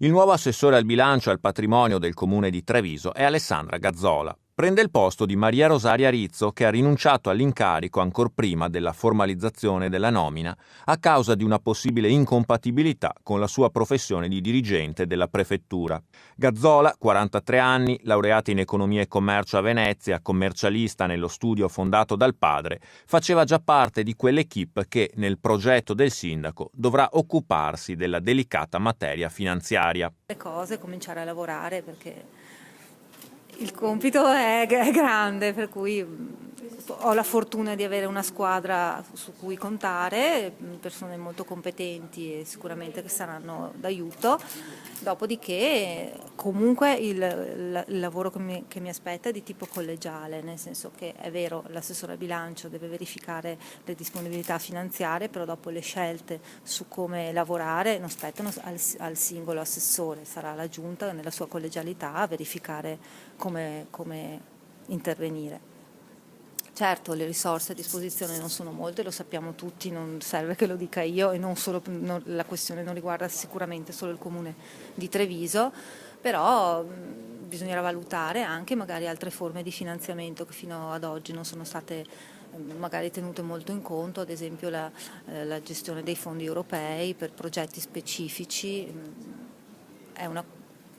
Il nuovo assessore al bilancio e al patrimonio del comune di Treviso è Alessandra Gazzola. Prende il posto di Maria Rosaria Rizzo, che ha rinunciato all'incarico ancor prima della formalizzazione della nomina a causa di una possibile incompatibilità con la sua professione di dirigente della prefettura. Gazzola, 43 anni, laureata in economia e commercio a Venezia, commercialista nello studio fondato dal padre, faceva già parte di quell'equipe che, nel progetto del sindaco, dovrà occuparsi della delicata materia finanziaria. Le cose, cominciare a lavorare perché il compito è grande, per cui ho la fortuna di avere una squadra su cui contare, persone molto competenti e sicuramente che saranno d'aiuto. Dopodiché comunque il lavoro che mi aspetta è di tipo collegiale, nel senso che è vero, l'assessore al bilancio deve verificare le disponibilità finanziarie, però dopo le scelte su come lavorare non spettano al singolo assessore, sarà la giunta nella sua collegialità a verificare come intervenire. Certo, le risorse a disposizione non sono molte, lo sappiamo tutti, non serve che lo dica io, e la questione non riguarda sicuramente solo il comune di Treviso, però bisognerà valutare anche magari altre forme di finanziamento che fino ad oggi non sono state magari tenute molto in conto, ad esempio la gestione dei fondi europei per progetti specifici, è una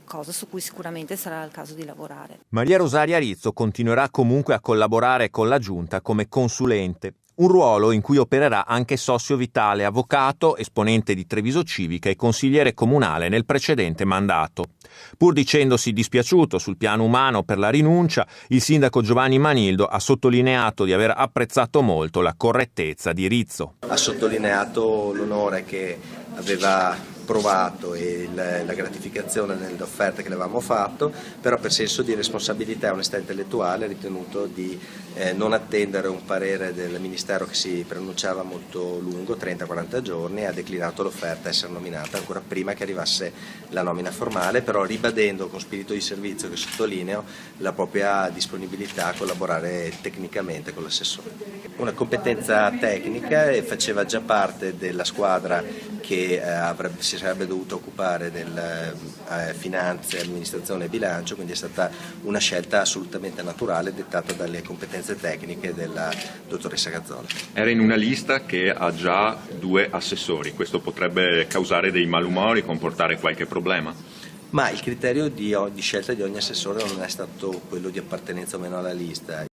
cosa su cui sicuramente sarà il caso di lavorare. Maria Rosaria Rizzo continuerà comunque a collaborare con la Giunta come consulente, un ruolo in cui opererà anche Sossio Vitale, avvocato, esponente di Treviso Civica e consigliere comunale nel precedente mandato. Pur dicendosi dispiaciuto sul piano umano per la rinuncia, il sindaco Giovanni Manildo ha sottolineato di aver apprezzato molto la correttezza di Rizzo. Ha sottolineato l'onore che aveva provato e la gratificazione nelle offerte che le avevamo fatto, però per senso di responsabilità e onestà intellettuale ha ritenuto di non attendere un parere del Ministero che si preannunciava molto lungo, 30-40 giorni, e ha declinato l'offerta a essere nominata ancora prima che arrivasse la nomina formale, però ribadendo con spirito di servizio, che sottolineo, la propria disponibilità a collaborare tecnicamente con l'assessore. Una competenza tecnica, e faceva già parte della squadra che si sarebbe dovuta occupare del finanze, amministrazione e bilancio, quindi è stata una scelta assolutamente naturale dettata dalle competenze tecniche della dottoressa Gazzola. Era in una lista che ha già 2 assessori, questo potrebbe causare dei malumori, comportare qualche problema? Ma il criterio di scelta di ogni assessore non è stato quello di appartenenza o meno alla lista.